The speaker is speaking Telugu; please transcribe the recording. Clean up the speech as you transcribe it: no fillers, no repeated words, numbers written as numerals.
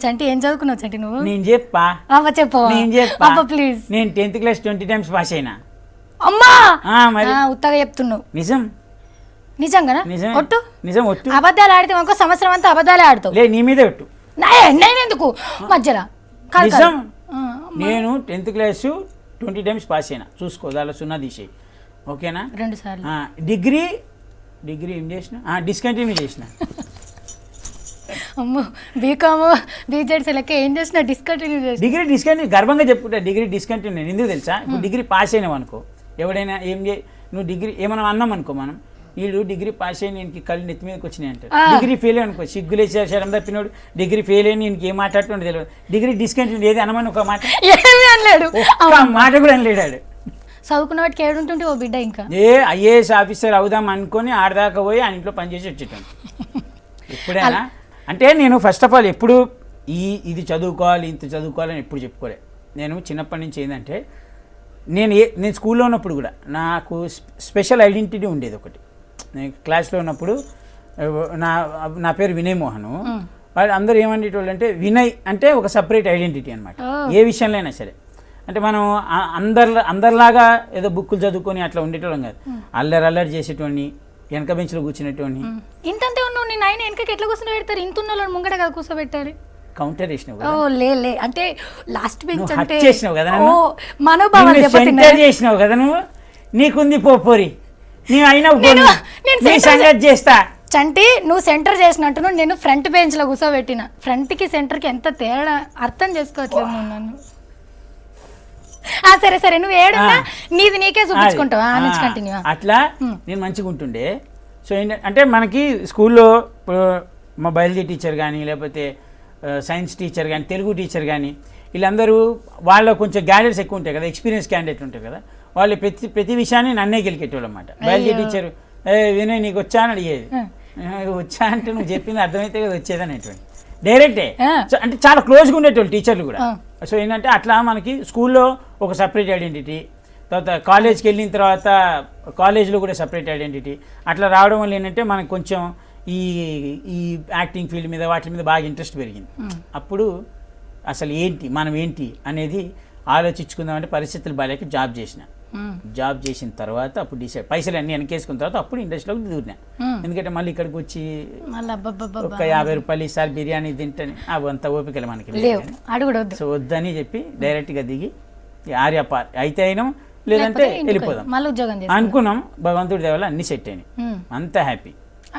చంటి ఏం చదువుకున్నావు చంటి నువ్వు? నేను చెప్పా ప్లీజ్. నేను 10th క్లాస్ 20 times పాస్ అయినా. అమ్మా మరి ఉత్తగా చెప్తున్నావు. నిజం నిజంగానా? ఒట్టు నిజం. ఒట్టు. అబద్ధాలు ఆడితే మనకు సంవత్సరం అంతా అబద్ధాలే ఆడుతావు. లే నీ మీదే ఒట్టు. నేనెందుకు మధ్యలో? నిజం. నేను 10th క్లాస్ 20 times పాస్ అయినా. చూసుకో, దానిలో 0 తీసేయి. ఓకేనా? 2 సార్లు. డిగ్రీ ఏం చేసిన? డిస్కంటిన్యూ చేసిన. అమ్మో బీకామ్ బీజెడ్స్ లెక్క ఏం చేసినా డిస్కంటిన్యూ చేసిన. డిగ్రీ డిస్కంటిన్యూ గర్వంగా చెప్పుకుంటా. డిగ్రీ డిస్కంటిన్యూ ఎందుకు తెలుసా? ఇప్పుడు డిగ్రీ పాస్ అయినావు అనుకో, ఎవడైనా నువ్వు డిగ్రీ ఏమైనా అన్నాం అనుకో, మనం వీళ్ళు డిగ్రీ పాస్ అయిన ఇంటికి కళ్ళు నెత్తి మీదకి వచ్చినాయి అంటారు. డిగ్రీ ఫెయిల్ అనుకో, సిగ్గులేసి శరం తప్పినోడు డిగ్రీ ఫెయిల్ అయిన ఇంటికి ఏం మాట్లాడుతుండే తెలియదు. డిగ్రీ డిస్కంటిన్యూ ఏది అనమని ఒక మాట ఏమీ అనలేడు, మాట కూడా అనలేడాడు. చదువుకున్న వాటికి ఏడుంటుంటే ఓ బిడ్డ ఇంకా ఐఏఎస్ ఆఫీసర్ అవుదాం అనుకొని ఆడదాకా పోయి ఆ ఇంట్లో పనిచేసి వచ్చేటాను. ఎప్పుడైనా అంటే నేను ఫస్ట్ ఆఫ్ ఆల్ ఎప్పుడు ఇది చదువుకోవాలి ఇంత చదువుకోవాలని ఎప్పుడు చెప్పుకోలే. నేను చిన్నప్పటి నుంచి ఏంటంటే నేను స్కూల్లో ఉన్నప్పుడు కూడా నాకు స్పెషల్ ఐడెంటిటీ ఉండేది ఒకటి. నేను క్లాస్లో ఉన్నప్పుడు నా పేరు వినయ్ మోహను. వాళ్ళు అందరూ ఏమనేటోళ్ళు అంటే వినయ్ అంటే ఒక సపరేట్ ఐడెంటిటీ అనమాట. ఏ విషయంలో అయినా సరే. అంటే మనం అందరిలాగా ఏదో బుక్కులు చదువుకొని అట్లా ఉండేటోళ్ళం కాదు. అల్లరి చేసేటోడిని, వెనక బెంచ్లో కూర్చునేటోడిని. ఇంతంతే ఉన్నావు నేను. ఆయన వెనకకి ఎట్లా కూర్చొని పెడతారు? ఇంత ఉన్న వాళ్ళని ముంగట కదా కూర్చోబెట్టారు. కౌంటర్ చేసినావు కదా? లే అంటే లాస్ట్ బెంచ్ అంటే చేసినావు కదా, మనోభావాలు చేసినావు కదా నువ్వు. నీకుంది పోరి, నీ అయినా సంగతి చేస్తా. చంటి నువ్వు సెంటర్ చేసినట్టు నేను ఫ్రంట్ బెంచ్ లో కూర్చోబెట్టిన. ఫ్రంట్ కి సెంటర్ కి ఎంత తేడా అర్థం చేసుకోవట్లేదు నువ్వు నన్ను. సరే నువ్వు ఏడున్నా నీది నీకే చూపించుకుంటావు. అట్లా నేను మంచిగా ఉంటుండే. సో ఏంటంటే మనకి స్కూల్లో మా బయాలజీ టీచర్ కానీ, లేకపోతే సైన్స్ టీచర్ కానీ, తెలుగు టీచర్ కానీ, వీళ్ళందరూ వాళ్ళ కొంచెం గ్యాడెట్స్ ఎక్కువ ఉంటాయి కదా, ఎక్స్పీరియన్స్ క్యాండిడేట్ ఉంటాయి కదా, వాళ్ళు ప్రతి విషయాన్ని నన్నే గెలికేటోళ్ళు అనమాట. బయాలజీ టీచర్ వినయ్ నీకు వచ్చా అని అడిగేది. వచ్చా అంటే నువ్వు చెప్పింది అర్థమైతే కదా వచ్చేదనేటువంటి డైరెక్టే. సో అంటే చాలా క్లోజ్గా ఉండేటోళ్ళు టీచర్లు కూడా. సో ఏంటంటే అట్లా మనకి స్కూల్లో ఒక సపరేట్ ఐడెంటిటీ, తర్వాత కాలేజ్కి వెళ్ళిన తర్వాత కాలేజ్లో కూడా సపరేట్ ఐడెంటిటీ. అట్లా రావడం వల్ల ఏంటంటే మనకు కొంచెం ఈ యాక్టింగ్ ఫీల్డ్ మీద వాటి మీద బాగా ఇంట్రెస్ట్ పెరిగింది. అప్పుడు అసలు మనం ఏంటి అనేది ఆలోచించుకుందామంటే పరిస్థితులు బాగాలేక జాబ్ చేసిన తర్వాత అప్పుడు డిసైడ్ పైసలు అన్నీ వెనకేసుకున్న తర్వాత అప్పుడు ఇండస్ట్రీలోకి దూరినా. ఎందుకంటే మళ్ళీ ఇక్కడికి వచ్చి ఒక 50 రూపాయలు ఈసారి బిర్యానీ తింటే అవి అంత ఓపికలు మనకి. సో వద్దని చెప్పి డైరెక్ట్గా దిగి ఆర్యాపార్ అయితే అయినాం, లేదంటే వెళ్ళిపోదాం అనుకున్నాం. భగవంతుడి దేవల్ల అన్ని సెట్ అయినాయి, అంతా హ్యాపీ.